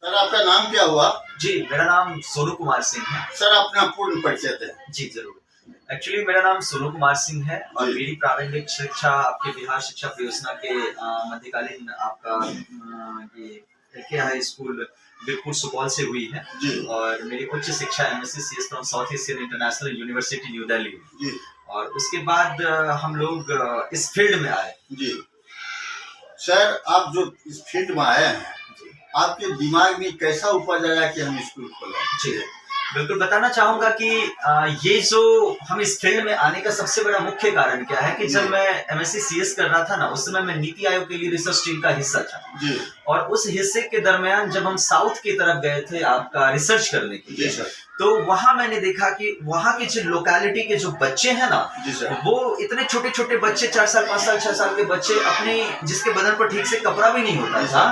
Sir आपका नाम क्या हुआ? जी, मेरा नाम सोनू कुमार सिंह है। सर अपना पूर्ण परिचय दें। जी, ज़रूर। एक्चुअली मेरा नाम सोनू कुमार सिंह है और जी। मेरी प्रारंभिक शिक्षा आपके बिहार शिक्षा परियोजना के मध्यकालीन आपका ये AK high school Virpur Supaul से हुई है। जी। और मेरी उच्च शिक्षा MSc CS from South Asian International University New Delhi. जी। और उसके बाद हम लोग इस फील्ड में आए। जी। सर आप जो इस फील्ड में आए हैं, आपके दिमाग में कैसा उपज आया कि हम स्कूल खोलें? जी, बिल्कुल बताना चाहूंगा कि ये जो हम इस फील्ड में आने का सबसे बड़ा मुख्य कारण क्या है कि जब मैं एमएससी सीएस कर रहा था ना, उस समय मैं नीति आयोग के लिए रिसर्च टीम का हिस्सा था। जी। और उस हिस्से के दरमियान जब हम साउथ की तरफ गए थे आपका रिसर्च करने के लिए, तो वहां मैंने देखा कि वहां के जो लोकेलिटी के जो बच्चे हैं ना, वो इतने छोटे छोटे बच्चे 4 साल 5 साल 6 साल के बच्चे अपने जिसके बदन पर ठीक से कपड़ा भी नहीं होता था,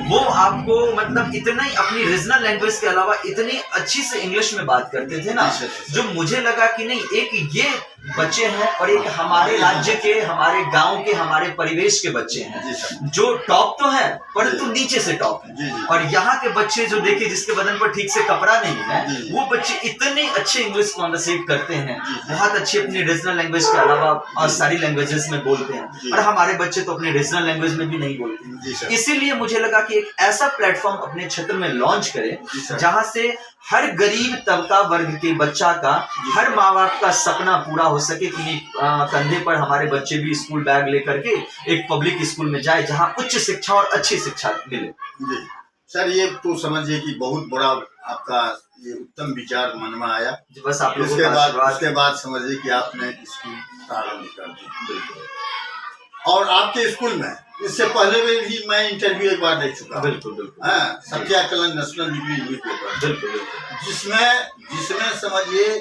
वो आपको मतलब इतना ही अपनी रीजनल लैंग्वेज के अलावा इतनी अच्छी से इंग्लिश में बात करते थे ना, जो मुझे लगा कि नहीं, एक ये बच्चे हैं और एक हमारे राज्य के, हमारे गांव के, हमारे परिवेश के बच्चे हैं जो टॉप तो है परंतु नीचे से टॉप है। और यहाँ के बच्चे जो देखे जिसके बदन पर ठीक से कपड़ा नहीं है, वो बच्चे इतने अच्छे इंग्लिश कॉन्वर्सेट करते हैं, बहुत अच्छी अपनी रीजनल लैंग्वेज के अलावा और सारी लैंग्वेजेस में बोलते हैं, और हमारे बच्चे तो अपने रीजनल लैंग्वेज में भी नहीं बोलते। इसीलिए मुझे लगा कि एक ऐसा प्लेटफॉर्म अपने क्षेत्र में लॉन्च करें जहां से हर गरीब तबका वर्ग के बच्चा का, हर माँ बाप का सपना पूरा हो सके कि कंधे पर हमारे बच्चे भी स्कूल बैग लेकर के एक पब्लिक स्कूल में जाए जहां उच्च शिक्षा और अच्छी शिक्षा मिले। जी सर, ये तो समझिए कि बहुत बड़ा आपका ये उत्तम विचार मन में आया। बस आप लोगों का उसके बाद समझिए कि आपने स्कूल प्रारंभ कर दी। और आपके स्कूल में इससे पहले भी मैं इंटरव्यू एक बार दे चुका। बिल्कुल। हाँ, सत्याकलन नेशनल डिग्री न्यूज़पेपर। बिल्कुल। जिसमें समझिए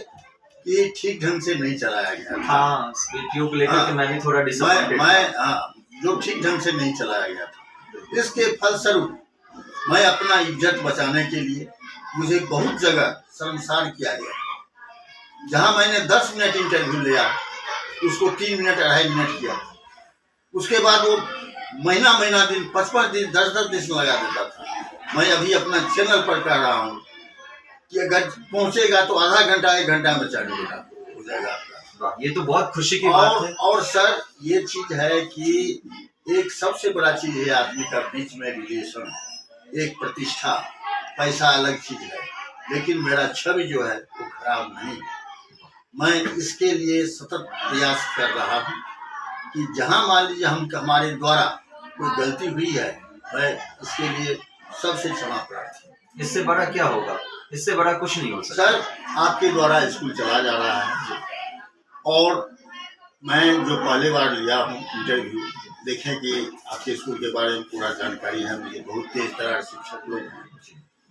कि ठीक ढंग से नहीं चलाया गया। हाँ, बेटियों को लेकर के मैं भी थोड़ा डिसअपॉइंटेड था। जो ठीक ढंग से नहीं चलाया गया था, इसके फलस्वरूप मैं अपना इज्जत बचाने के लिए मुझे बहुत जगह शर्मसार किया गया। जहां मैंने 10 मिनट इंटरव्यू लिया, उसको 3 मिनट 2.5 मिनट किया। उसके बाद वो महीना दिन 55 दिन 10 दिन लगा देता था। मैं अभी अपना चैनल पर कह रहा हूँ कि अगर पहुंचेगा तो आधा घंटा 1 घंटा में चल हो जाएगा आपका। ये तो बहुत खुशी की बात है। और सर ये चीज है कि एक सबसे बड़ा चीज है आदमी का बीच में रिलेशन, एक प्रतिष्ठा। पैसा अलग चीज है, लेकिन मेरा छवि जो है वो खराब नहीं। मैं इसके लिए सतत प्रयास कर रहा हूँ कि जहाँ मान लीजिए हमारे द्वारा कोई गलती हुई है, मैं इसके लिए सबसे क्षमा प्रार्थी हूँ। इससे बड़ा क्या होगा? इससे बड़ा कुछ नहीं हो सकता। सर आपके द्वारा स्कूल चला जा रहा है, और मैं जो पहले बार लिया हूँ इंटरव्यू, देखें कि आपके स्कूल के बारे में पूरा जानकारी है मुझे। बहुत तेज तरह शिक्षक लोग हैं,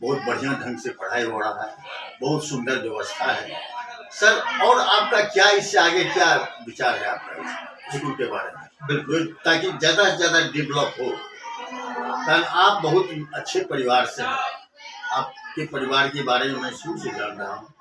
बहुत बढ़िया ढंग से पढ़ाई हो रहा है, बहुत सुंदर व्यवस्था है सर। और आपका क्या इससे आगे क्या विचार है आपका स्कूल के बारे में? बिल्कुल, ताकि ज़्यादा से ज़्यादा डेवलप हो। कारण आप बहुत अच्छे परिवार से हैं, आपके परिवार के बारे में मैं शुरू से जान रहा हूँ।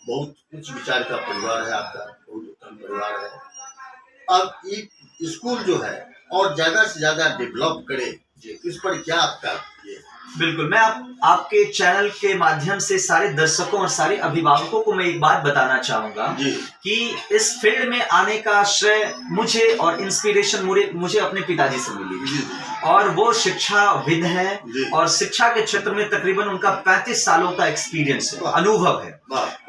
बहुत उच्च विचार का परिवार है आपका, बहुत उत्तम परिवार है। अब ये स्कूल जो है और ज़्यादा से ज़्यादा डेवलप करे, इस पर क्या आपका ये? बिल्कुल, मैं आपके चैनल के माध्यम से सारे दर्शकों और सारे अभिभावकों को मैं एक बात बताना चाहूंगा कि इस फील्ड में आने का श्रेय मुझे और इंस्पिरेशन मुझे अपने पिताजी से मिली। और वो शिक्षाविद हैं और शिक्षा के क्षेत्र में तकरीबन उनका 35 सालों का एक्सपीरियंस है, अनुभव है।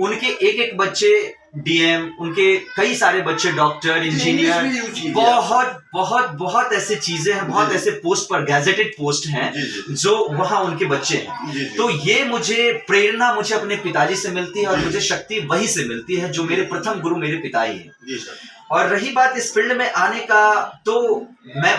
उनके एक बच्चे डीएम, उनके कई सारे बच्चे डॉक्टर, इंजीनियर, बहुत ऐसे चीजें हैं, बहुत ऐसे पोस्ट पर, गैजेटेड पोस्ट हैं जो वहां उनके बच्चे हैं। तो ये मुझे प्रेरणा मुझे अपने पिताजी से मिलती है और मुझे शक्ति वही से मिलती है जो मेरे प्रथम गुरु मेरे पिता ही हैं। और रही बात इस फील्ड में आने का, तो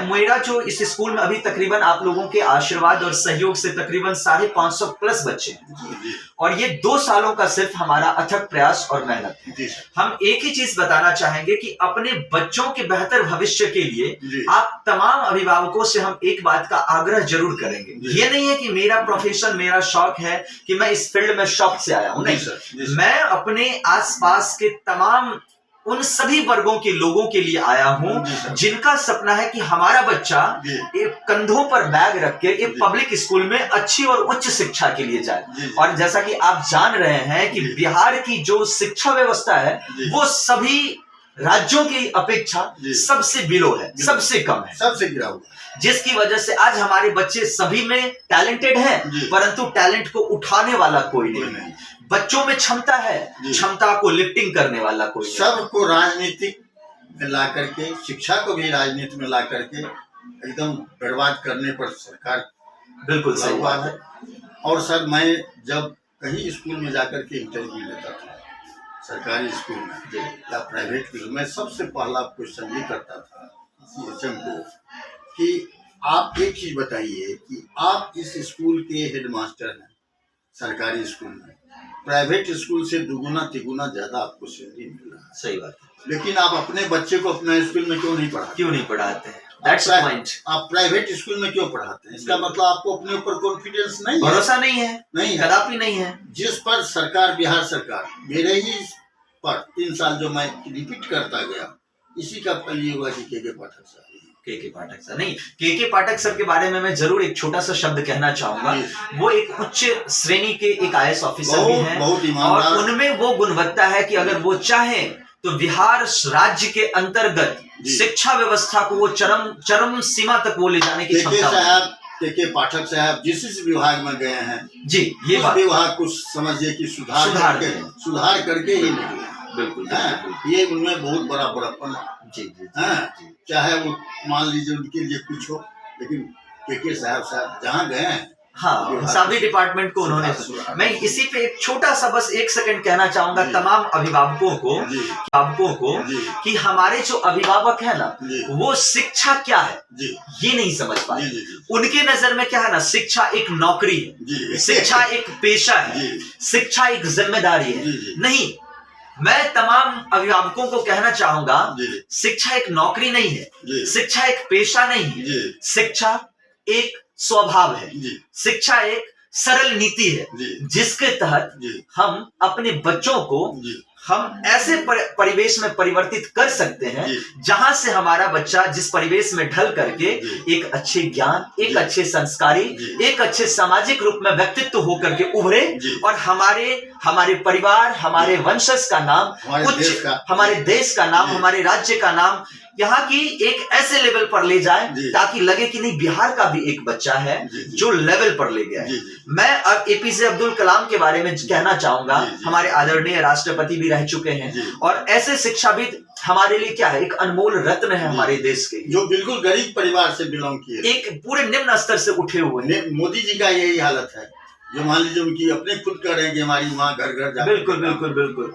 मेरा जो इस स्कूल में अभी तकरीबन आप लोगों के आशीर्वाद और सहयोग से तकरीबन 550 प्लस बच्चे हैं, और ये 2 सालों का सिर्फ हमारा अथक प्रयास और मेहनत है। हम एक ही चीज बताना चाहेंगे कि अपने बच्चों के बेहतर भविष्य के लिए आप तमाम अभिभावकों से हम एक बात का आग्रह जरूर करेंगे। ये नहीं है कि मेरा प्रोफेशन, मेरा शौक है कि मैं इस फील्ड में शौक से आया हूं, नहीं। मैं अपने आसपास के तमाम उन सभी वर्गों के लोगों के लिए आया हूं जिनका सपना है कि हमारा बच्चा एक कंधों पर बैग रख के एक पब्लिक स्कूल में अच्छी और उच्च शिक्षा के लिए जाए। और जैसा कि आप जान रहे हैं कि बिहार की जो शिक्षा व्यवस्था है वो सभी राज्यों की अपेक्षा सबसे बिलो है, सबसे कम है, सबसे गिरा हुआ, जिसकी वजह से आज हमारे बच्चे सभी में टैलेंटेड हैं, परंतु टैलेंट को उठाने वाला कोई नहीं। बच्चों में क्षमता है, क्षमता को लिफ्टिंग करने वाला कोई नहीं। सबको राजनीतिक में ला करके, शिक्षा को भी राजनीति में ला करके एकदम बर्बाद करने पर सरकार बिल्कुल सही बात है। और सर, मैं जब कहीं स्कूल में जाकर के इंटरव्यू लेता था, सरकारी स्कूल में या प्राइवेट स्कूल में, सबसे पहला क्वेश्चन ये करता था सीएचएम को कि आप एक चीज बताइए कि आप इस स्कूल के हेडमास्टर हैं सरकारी स्कूल में, प्राइवेट स्कूल से दुगुना तिगुना ज्यादा आपको सैलरी मिल रहा है, सही बात है, लेकिन आप अपने बच्चे को अपने स्कूल में क्यों नहीं पढ़ाते हैं? That's the point. आप प्राइवेट स्कूल में क्यों पढ़ाते हैं? इसका मतलब आपको अपने ऊपर कॉन्फिडेंस नहीं है, भरोसा नहीं है, कदापि नहीं है। जिस पर सरकार, बिहार सरकार, मेरे ही पर 3 साल जो मैं रिपीट करता गया, इसी का फल ये हुआ कि के पाठक सर, के पाठक सर नहीं, के पाठक सर के बारे में मैं जरूर एक छोटा सा शब्द कहना चाहूंगा। वो एक उच्च श्रेणी के एक IAS ऑफिसर भी हैं, और उनमें वो गुणवत्ता है कि अगर वो चाहे तो बिहार राज्य के अंतर्गत शिक्षा व्यवस्था को वो चरम सीमा तक वो ले जाने की क्षमता। के पाठक साहब जिस विभाग में गए हैं जी, ये विभाग को समझिए कि सुधार करके ही निकले। बिल्कुल, ये उनमें बहुत बड़ा बड़प्पन है जी, चाहे वो मान लीजिए उनके लिए कुछ हो, लेकिन के साहब जहाँ गए हैं, हाँ, सभी डिपार्टमेंट को उन्होंने। मैं इसी पे एक छोटा सा बस 1 सेकंड कहना चाहूंगा तमाम अभिभावकों को कि हमारे जो अभिभावक है ना, वो शिक्षा क्या है ये नहीं समझ पाए। उनके नजर में क्या है ना, शिक्षा एक नौकरी है, शिक्षा एक पेशा है, शिक्षा एक जिम्मेदारी है। नहीं, मैं तमाम अभिभावकों को कहना चाहूंगा, शिक्षा एक नौकरी नहीं है, शिक्षा एक पेशा नहीं है, शिक्षा एक स्वभाव है, शिक्षा एक सरल नीति है, जिसके तहत हम अपने बच्चों को हम ऐसे परिवेश में परिवर्तित कर सकते हैं जहां से हमारा बच्चा जिस परिवेश में ढल करके एक अच्छे ज्ञान, एक अच्छे संस्कारी, एक अच्छे सामाजिक रूप में व्यक्तित्व होकर के उभरे, और हमारे परिवार, हमारे वंशज का नाम, हमारे देश का नाम, हमारे राज्य का नाम यहाँ की एक ऐसे लेवल पर ले जाए ताकि लगे कि नहीं, बिहार का भी एक बच्चा है जो लेवल पर ले गया है। मैं अब APJ अब्दुल कलाम के बारे में कहना चाहूंगा, हमारे आदरणीय राष्ट्रपति भी रह चुके हैं, और ऐसे शिक्षाविद हमारे लिए क्या है, एक अनमोल रत्न है हमारे देश के, जो बिल्कुल गरीब परिवार से बिलोंग किए, एक पूरे निम्न स्तर से उठे हुए। मोदी जी का यही हालत है, जो मान लीजिए उनकी अपने खुद करेंगे, हमारी माँ घर घर जाकर, बिल्कुल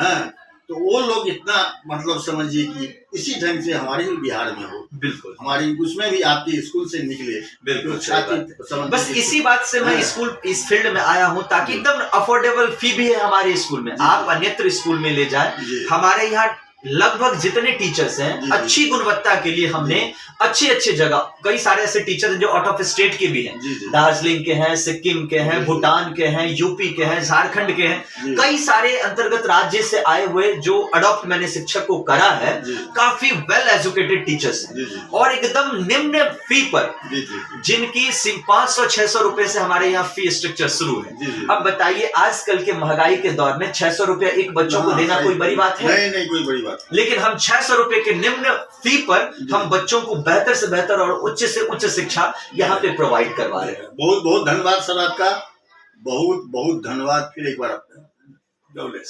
हाँ, तो वो लोग इतना मतलब समझिए कि इसी ढंग से हमारे बिहार में हो, बिल्कुल हमारी उसमें भी आपके स्कूल से निकले, बिल्कुल बस इसी बात से मैं स्कूल इस फील्ड में आया हूँ ताकि एकदम अफोर्डेबल फी भी है हमारे स्कूल में, आप अन्यत्र स्कूल में ले जाए। हमारे यहाँ लगभग जितने टीचर्स हैं, अच्छी गुणवत्ता के लिए हमने अच्छे जगह, कई सारे ऐसे टीचर्स जो आउट ऑफ स्टेट के भी हैं, दार्जिलिंग के हैं, सिक्किम के हैं, भूटान के हैं, यूपी के हैं, झारखंड के हैं, कई सारे अंतर्गत राज्य से आए हुए जो अडॉप्ट मैंने शिक्षक को करा है, काफी वेल एजुकेटेड टीचर्स हैं, और एकदम निम्न फी पर, जिनकी 500-600 रुपए से हमारे यहाँ फी स्ट्रक्चर शुरू है। अब बताइए, आजकल के महंगाई के दौर में 600 रुपया एक बच्चों को देना कोई बड़ी बात है? नहीं, कोई बड़ी बात, लेकिन हम 600 रुपए के निम्न फी पर हम बच्चों को बेहतर से बेहतर और उच्च से उच्च शिक्षा यहाँ पे प्रोवाइड करवा रहे हैं। बहुत बहुत धन्यवाद सर आपका, बहुत बहुत धन्यवाद फिर एक बार आपका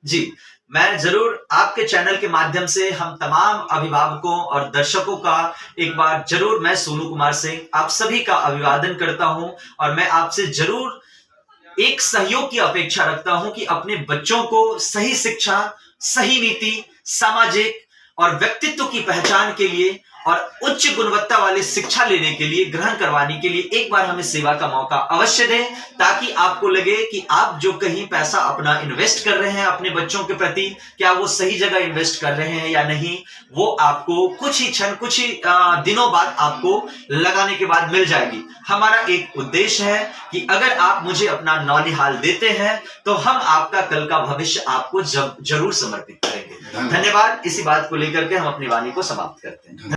जी। मैं जरूर आपके चैनल के माध्यम से हम तमाम अभिभावकों और दर्शकों का एक बार जरूर, मैं सोनू कुमार सिंह आप सभी का अभिवादन करता हूं, और मैं आपसे जरूर एक सहयोग की अपेक्षा रखता हूं कि अपने बच्चों को सही शिक्षा, सही नीति, सामाजिक और व्यक्तित्व की पहचान के लिए और उच्च गुणवत्ता वाली शिक्षा लेने के लिए, ग्रहण करवाने के लिए एक बार हमें सेवा का मौका अवश्य दें, ताकि आपको लगे कि आप जो कहीं पैसा अपना इन्वेस्ट कर रहे हैं अपने बच्चों के प्रति, क्या वो सही जगह इन्वेस्ट कर रहे हैं या नहीं, वो आपको कुछ ही क्षण, कुछ ही दिनों बाद आपको लगाने के बाद मिल जाएगी। हमारा एक उद्देश्य है कि अगर आप मुझे अपना नौनिहाल देते हैं तो हम आपका कल का भविष्य आपको जरूर समर्पित करेंगे। धन्यवाद। इसी बात को लेकर के हम अपनी वाणी को समाप्त करते हैं।